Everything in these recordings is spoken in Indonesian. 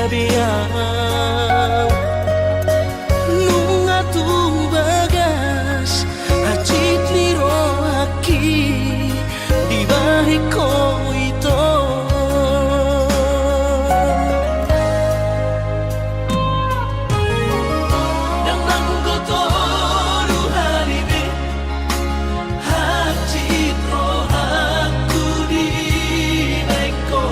biang nunga tu bagas acit liro aki di bahiko ito nang manggoto ruhalibe acit ro aku di bahiko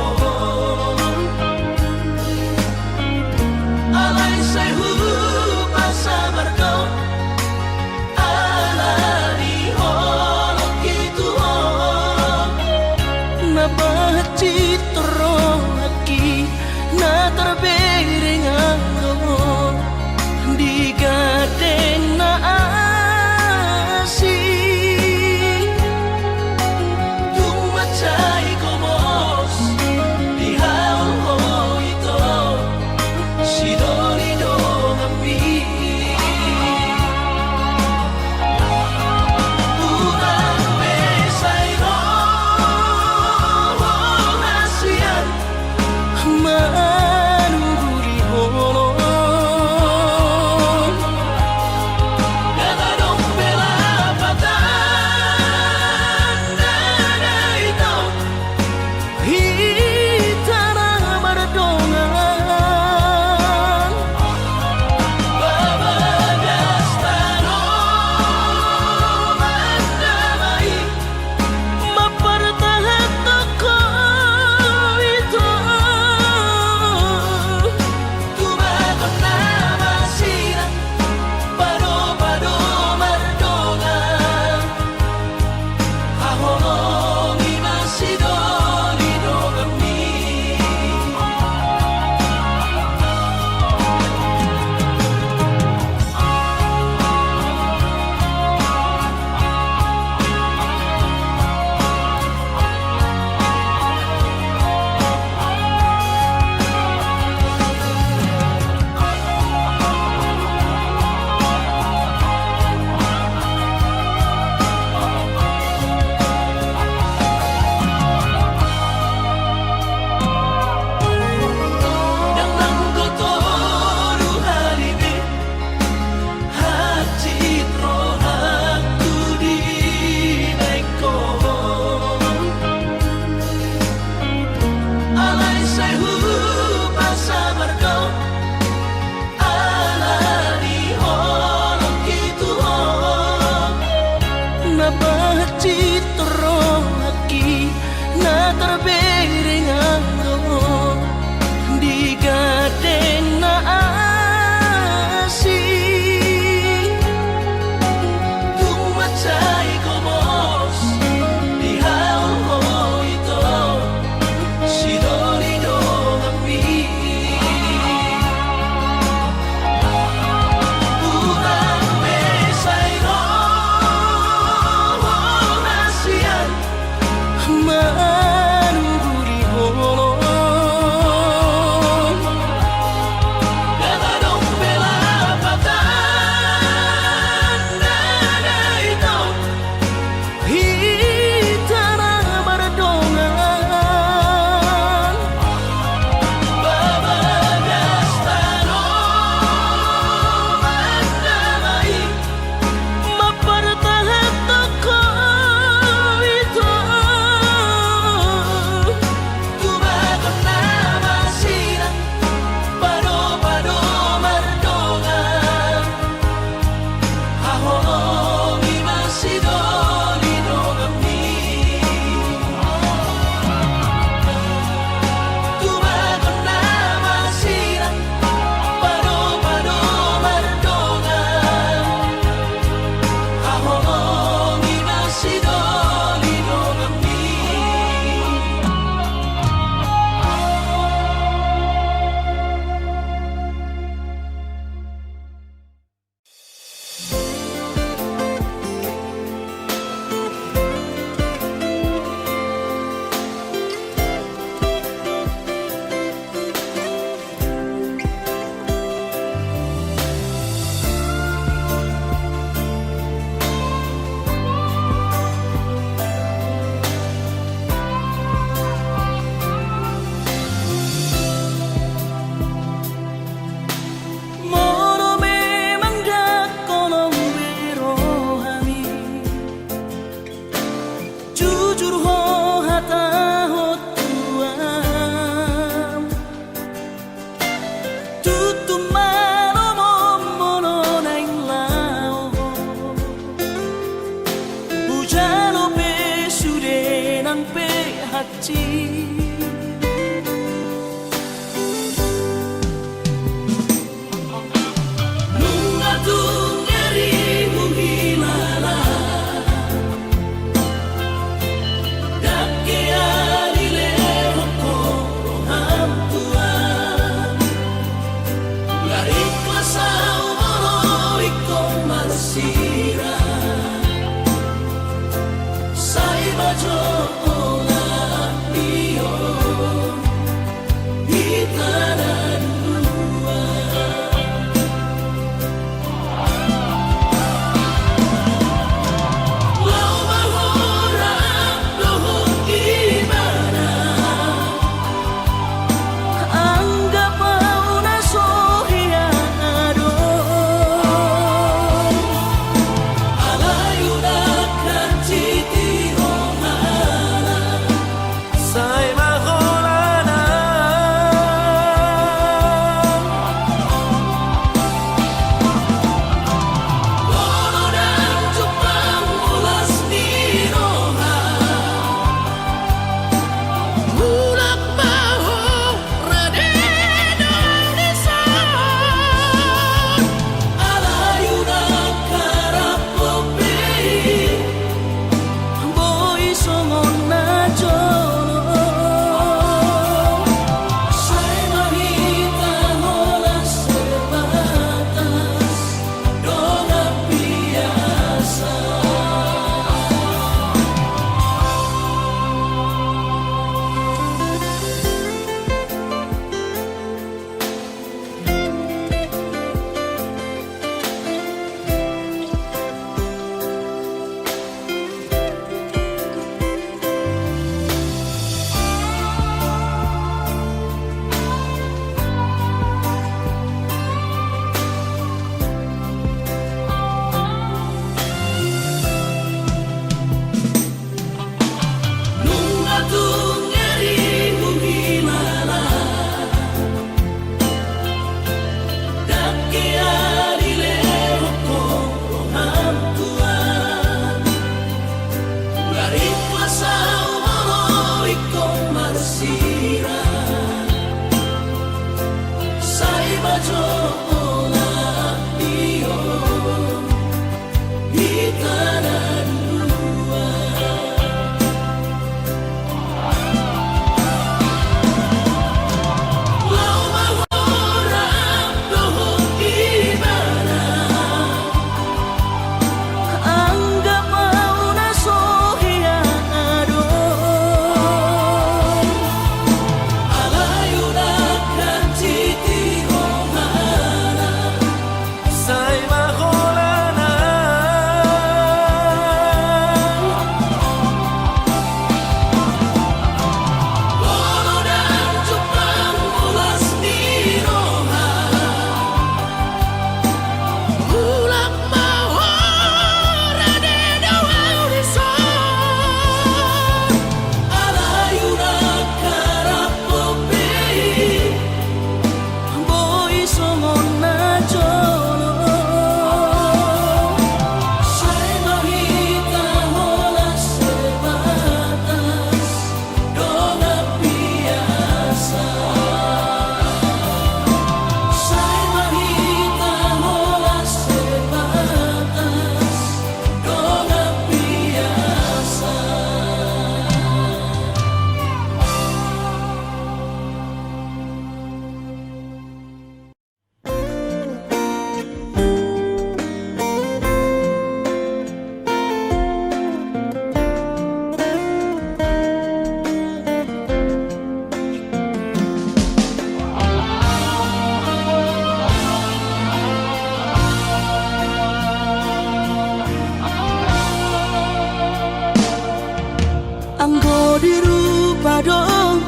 Anggo dirupa dong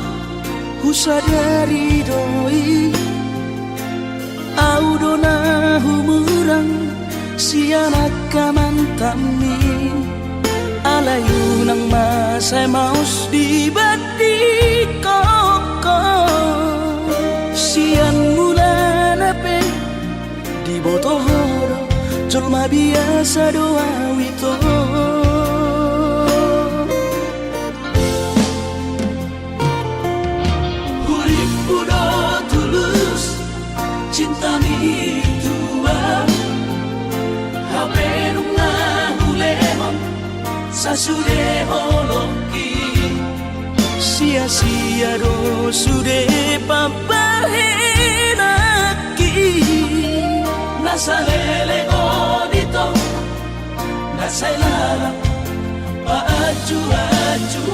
husadari doi audona humurang sianak kamantami alayu nang masay maus di bati koko sian mula nape di botohoro colma biasa doa wito cinta mi tua hape nunga hulemon sasude holoki sia-sia do sude papahenaki nasalele odito nasailala paaju-aju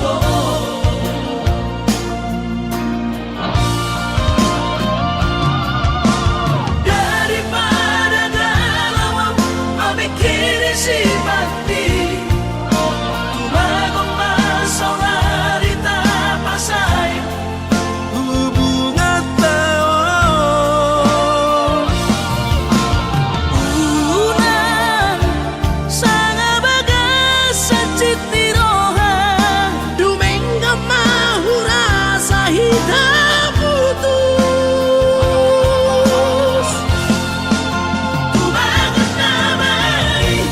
simpati tumagong masaulari tapasay hubungan taon unang sanga bagas sa citirohan dumengga mahura sa hitam putus tumagot namay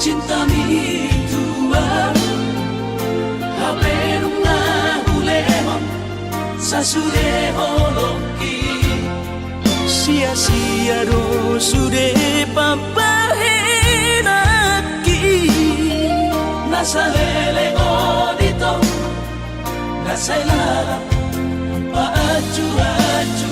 cinta mi tua hape nunga hulemon sasude holoki sia-sia do sude papahenaki nasalele odito nasailala paaju-aju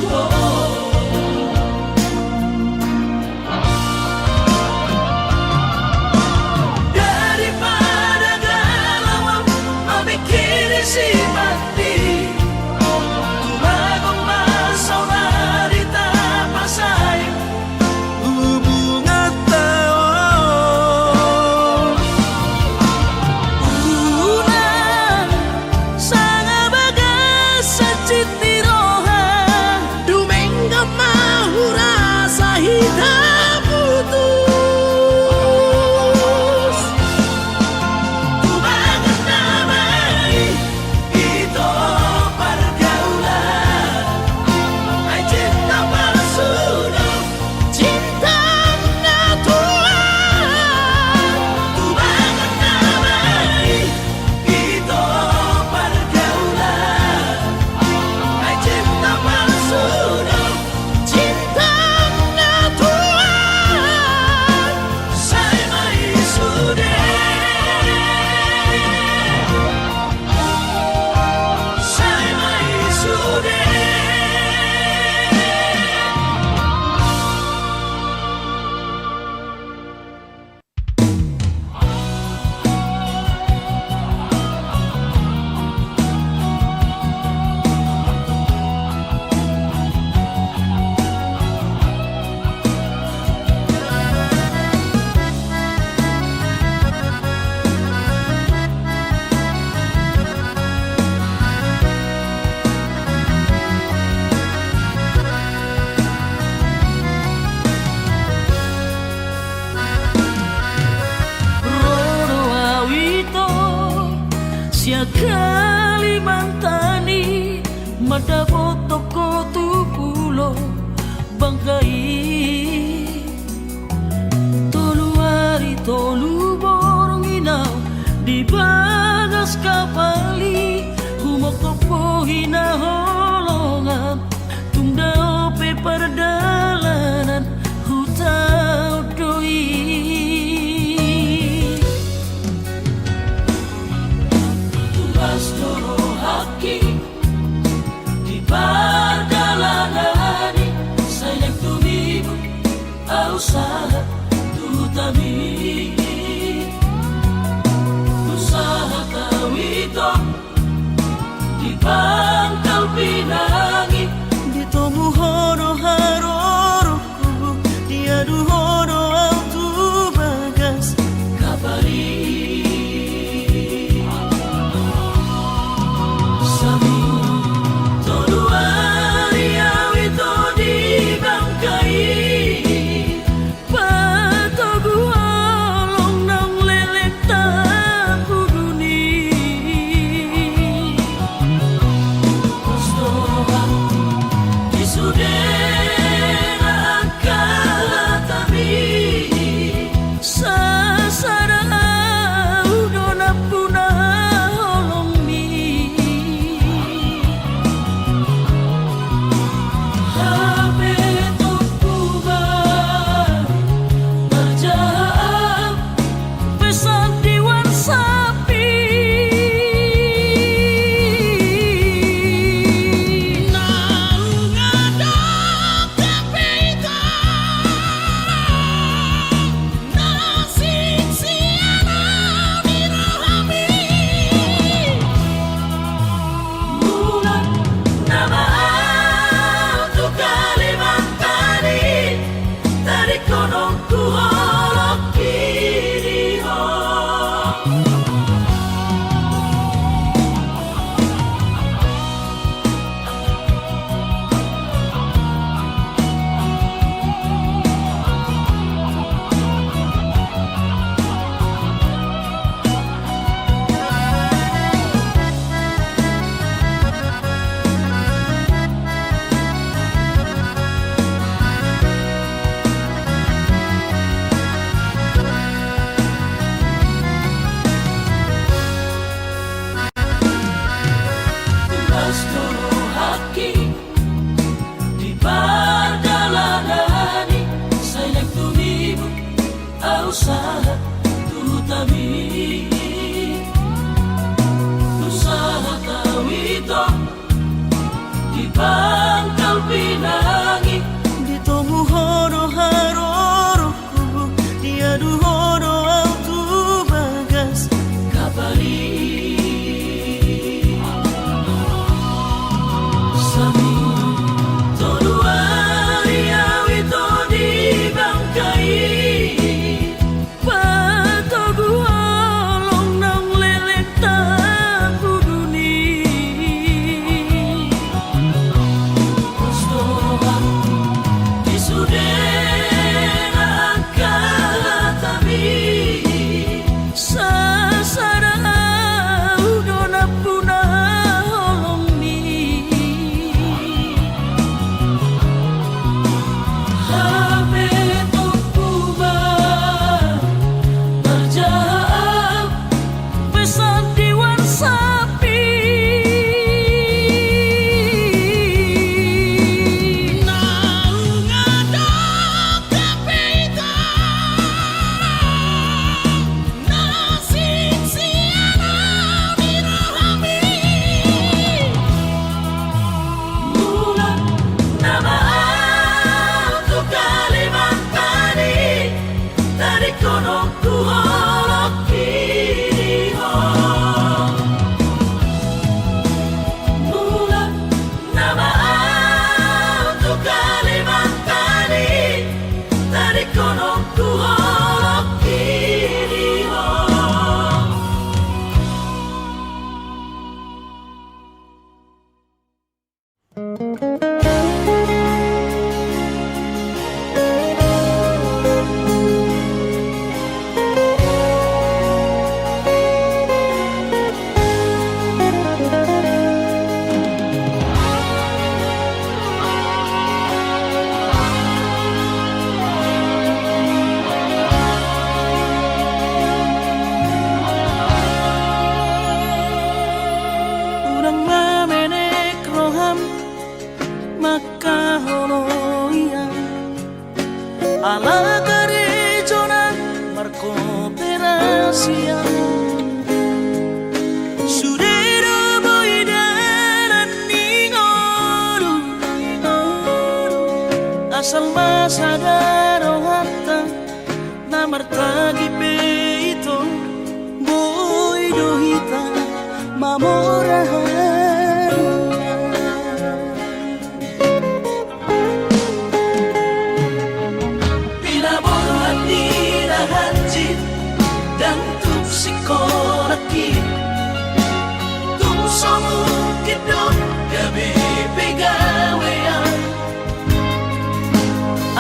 sia Kalimantani mada botoko tu pulo bangkai tolu hari tolu borong inau di bagas kapali humok topo hina holongan tungda ope perdalanan hutau doi tugas doro haki di perdalanan sayang tumibu usaha tutami usaha kawito di pangkal pinangi di tomu hono haroro diadu hono autu bagas kapari sami todo hari awito di bangkai patoguan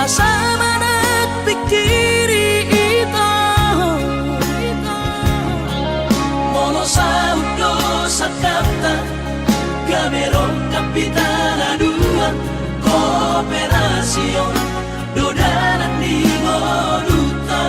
asa manat pikiri ito mono sa udo sa kapta gamerong kapitana dua kooperasyon dodanan di moduta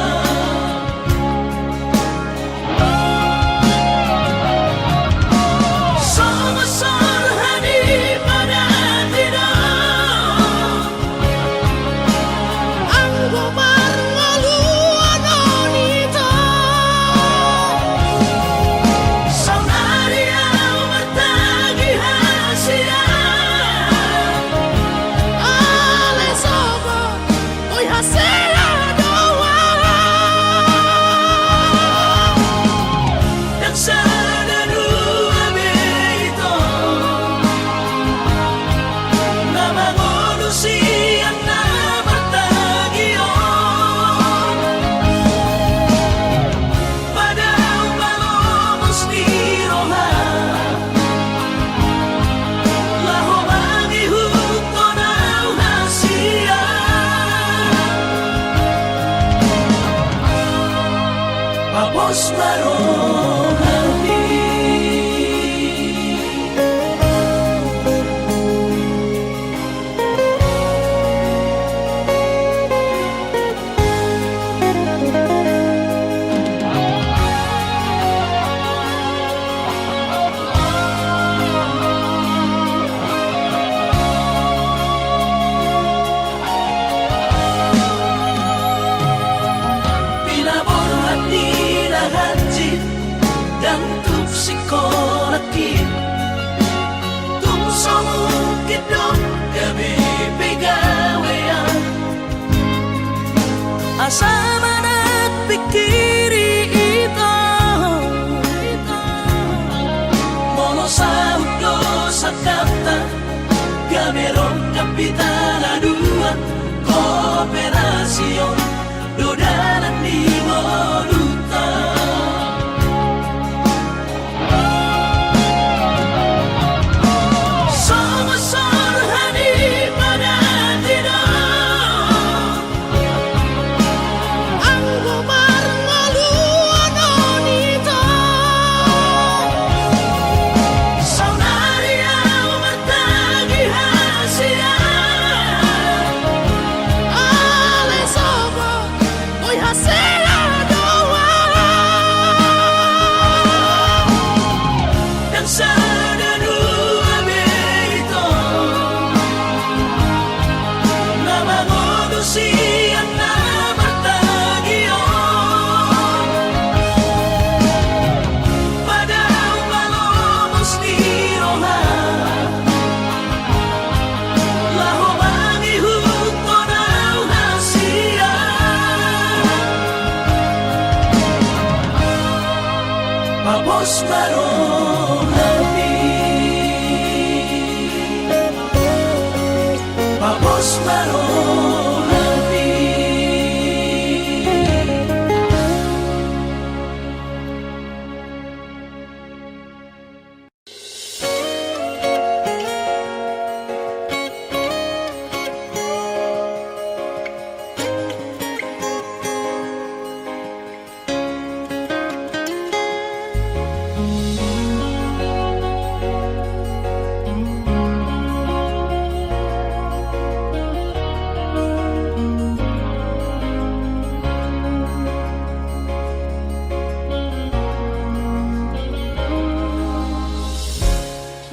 Papos marong hati dan tuk psikologis tung somukit dong gabi pegawean asa manat pikiri ito mono sa udo sa kapta gamerong kapitana dua kooperasyon dodanan di moduta Papos marong hati Papos marong hati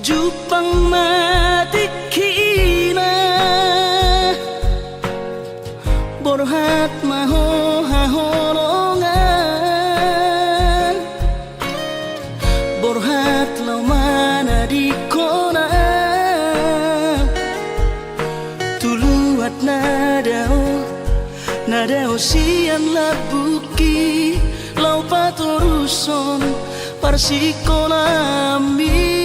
Jupang matikina borhat maho hahorongan borhat laumana di kona tuluat nadao sian labuki lau patoruson parsikolami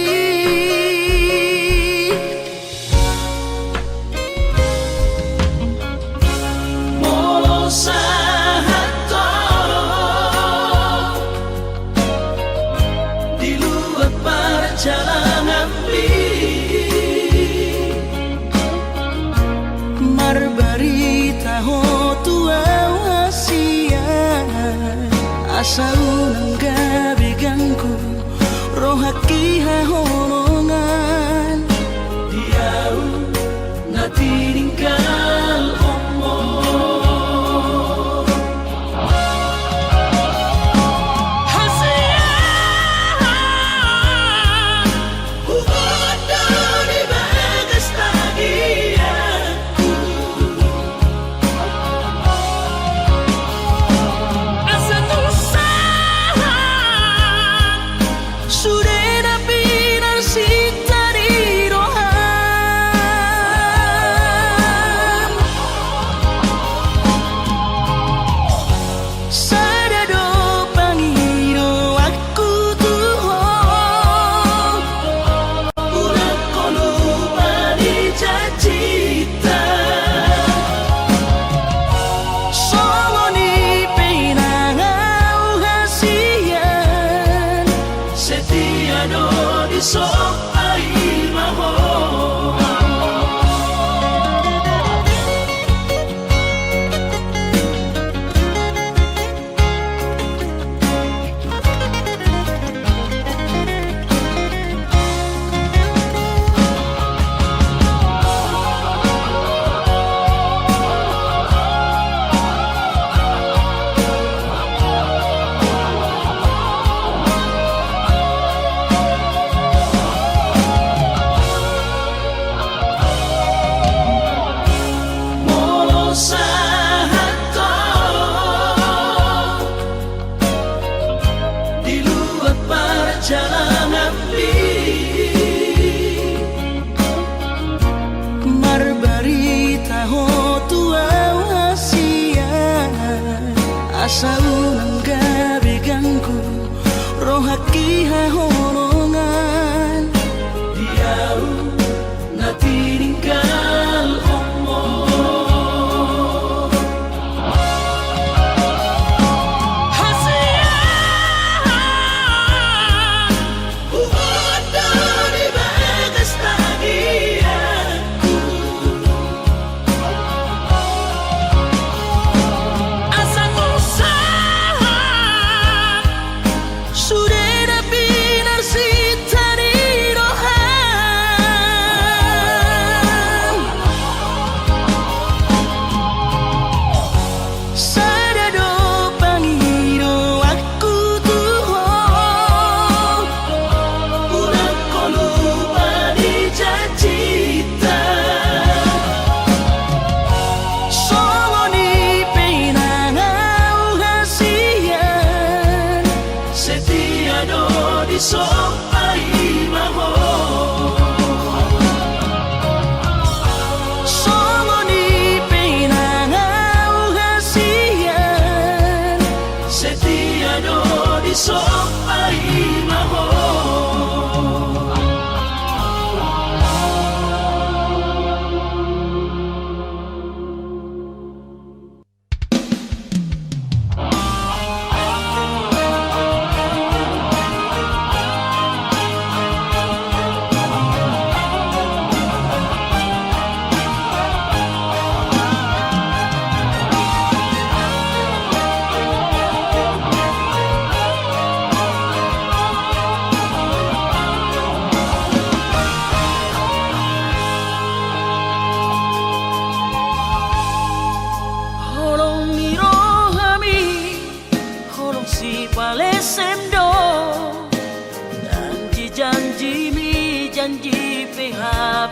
Marbarita asa unang gabi gangku rohaki hahonongan diau na tininggal omo asa unang gabi gangku rohaki hahonongan diau na tininggal omo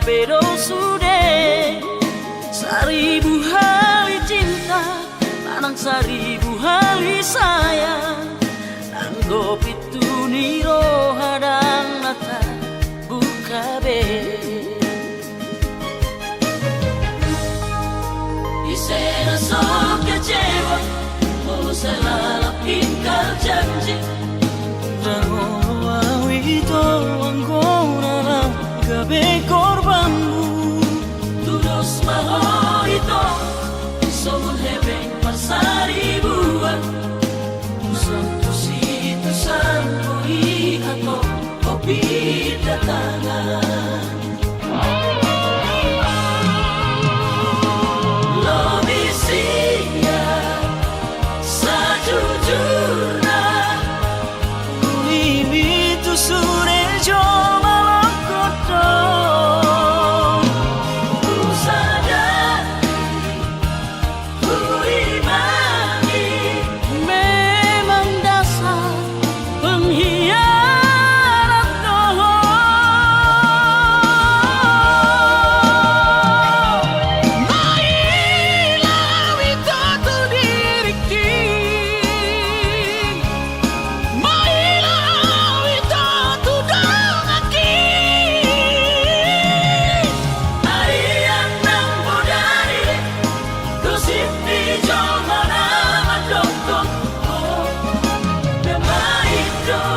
Pero sudah seribu hari cinta, tanang seribu hari sayang. Anggap itu niro hadang nata buka be. Isena sok kecewa, mau selalu ingkar janji. Jangan wawi tolong kau gabe korbanmu tudos maho ito somun hebeng pasari buat usang tusito santo surejo malakoto. Ku sadar, ku imani, Memang dasar pengkhianat doa. Mailah wito tu diriki, mailah wito tu dongaki. Ariang nang bodari, kusip di jomana madokong, oh, demai doh.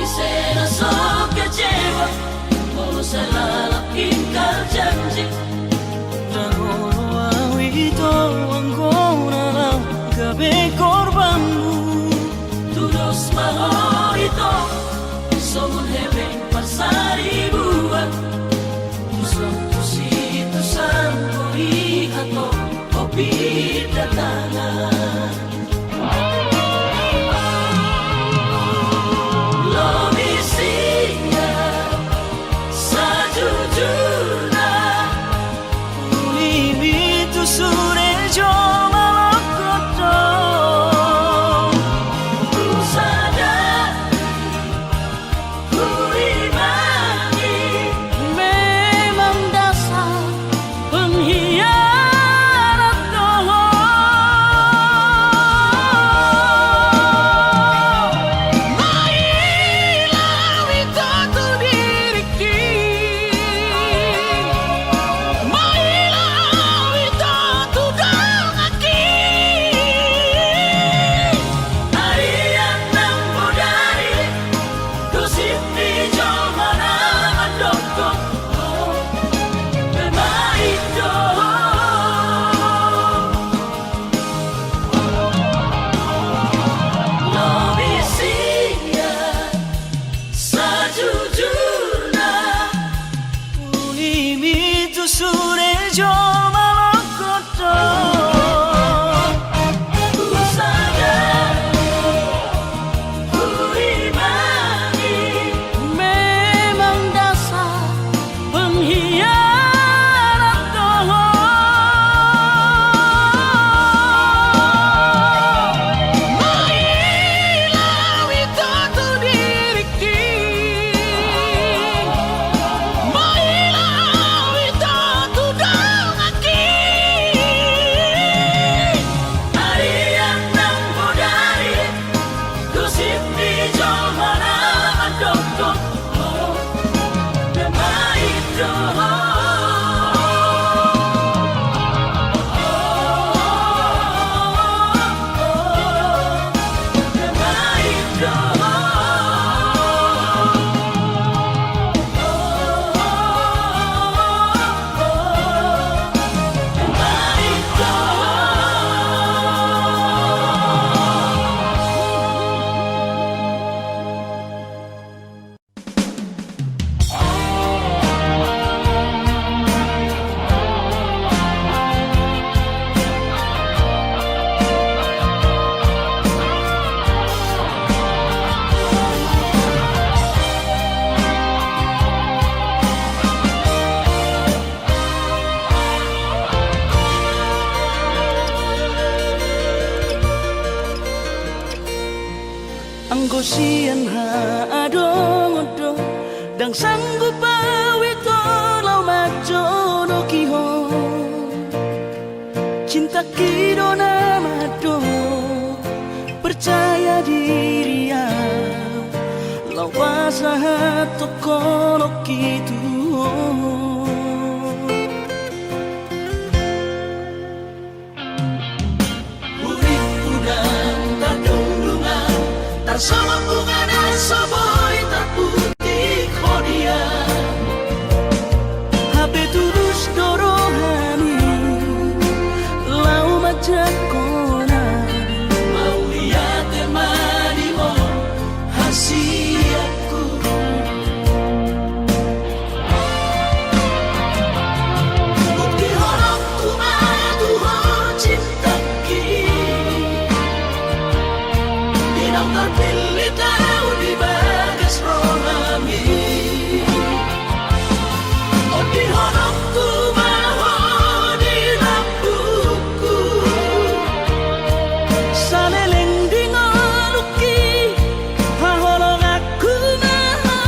Isena so kecewa, mau selalakin kal janji. Rangono awito anggona lang gabi korbanmu. Tulus maho ito, somun hebeng pasari buwan. Usang kusito sang kori ato, kopi datangan. Lobisinya, sajujurna, Ulimi tu surejo malakoto. ku sadar, ku imani, Memang dasar pengkhianat doa. Mailah wito tu diriki, mailah wito tu dongaki. ariang nang bodari, kusip di jomana madokong, oh, demai doh. Lobisinya, sajujurna, Ulimi tu surejo malakoto. ku sadar, ku imani, Memang dasar pengkhianat doa. Mailah wito tu diriki, mailah wito tu dongaki. ariang nang bodari, kusip di jomana madokong, oh, demai doh. Demai doh. Demai Anggo sian ha adong odo dang sanggup awito lau majo no kiho. Cinta kidona mado percaya diri ya lau wasa toko kitu. Urip udang tadung lunga Tarsama bunga dan soboy terputih kodia Hape tulus dorohani lau majak kona mau lihat temani mo hasiatku bukti horok kumadu ho cinta ki dinang terpilih tahu di bagas rohami oh di horok kumaho di lampuku saleleng dingaluki haholong aku maha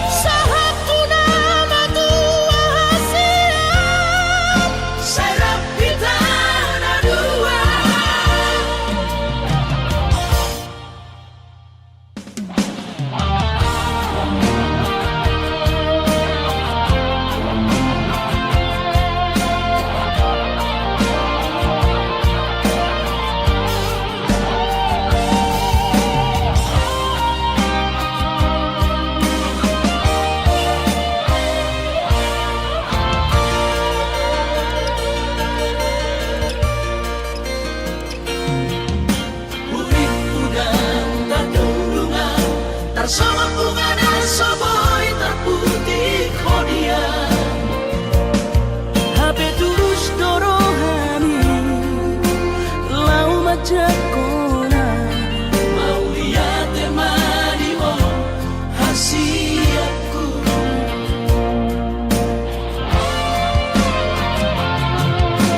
sahakuna matua hasiat serap kita na dua Urip udang terdundungan Tarsama bunga dan soboy terputih kodia Hape tulus dorohani lau majak kona mau lihat temani mo hasiatku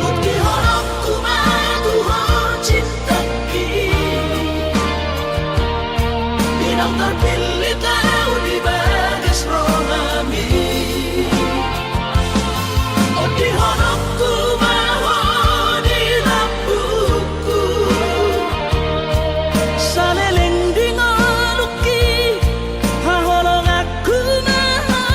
bukti horok kumadu ho cinta ki dinang terpilih tahu di bagas rohami oh di horok kumaho di lampuku saleleng dingaluki haholong aku maha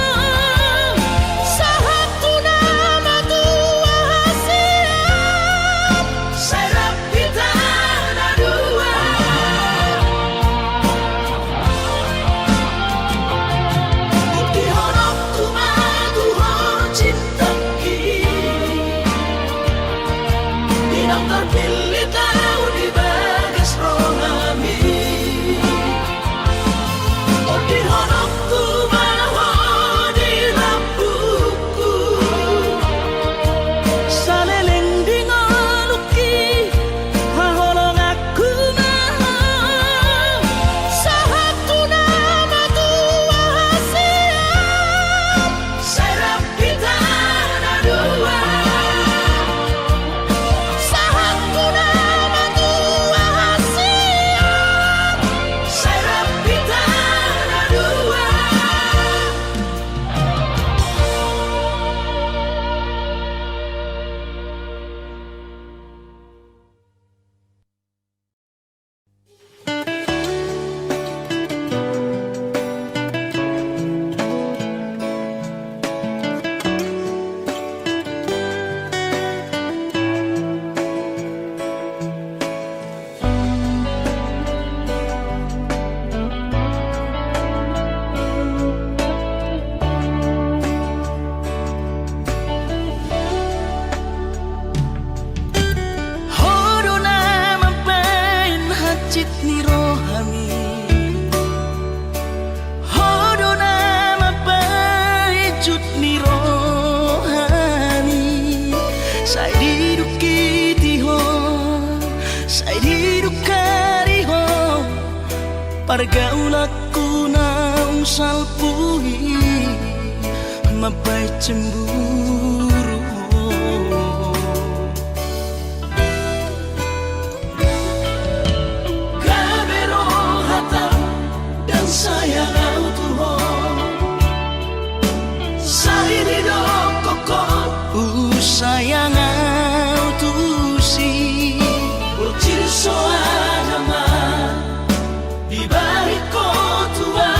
sahakuna matua hasiat serap kita na dua bukti horok kumadu ho cinta ki dinang terpilih tahu di bagas rohami oh di horok kumaho di lampuku saleleng dingaluki haholong aku maha sahakuna matua hasiat serap kita na dua sahakuna matua hasiat serap kita na dua Hodona mampain hacit ni rohami Hodona mampain cut ni rohani Sai diduki tiho Sai didukari ho Pargaulaku na usal puhi Mapai cemburu Kabero hata dan sayang autuho Sari do kokot sayang autusi Ucil soanama di balik kotua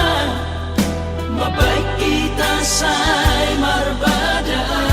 Mabaik kita say marbada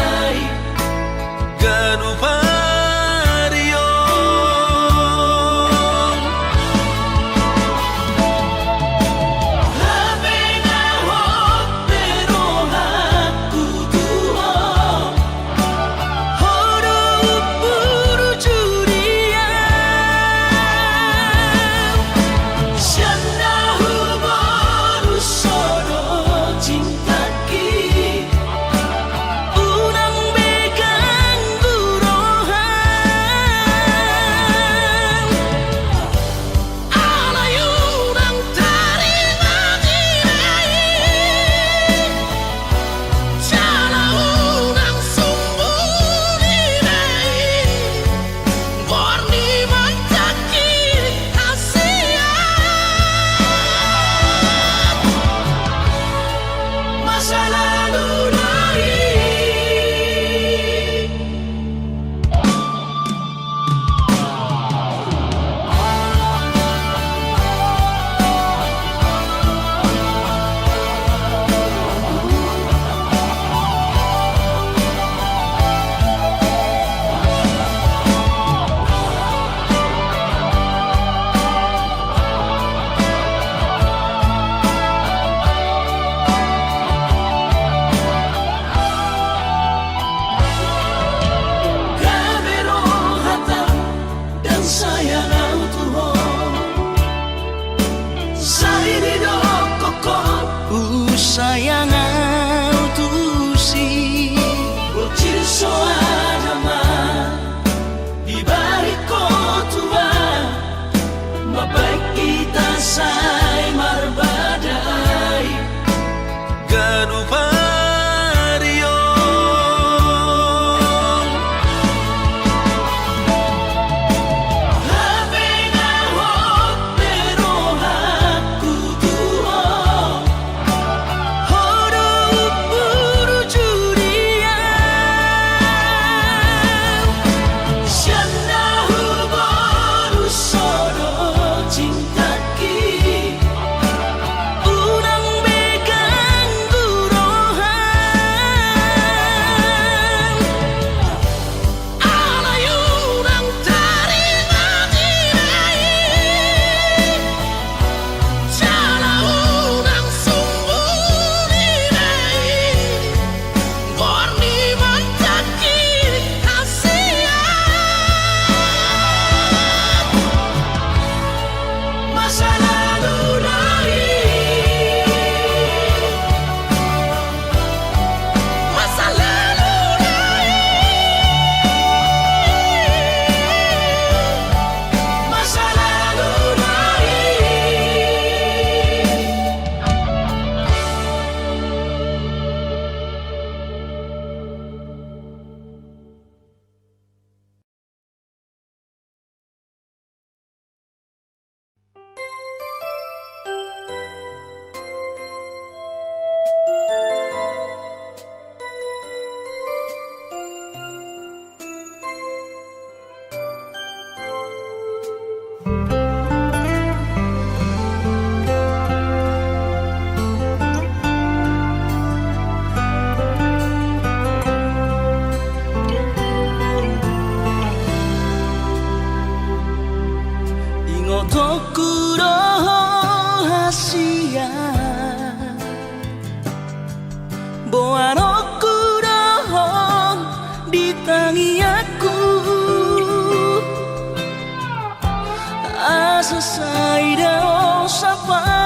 untuk rahasia Boa kudohong di tangi aku Asa saida o sapa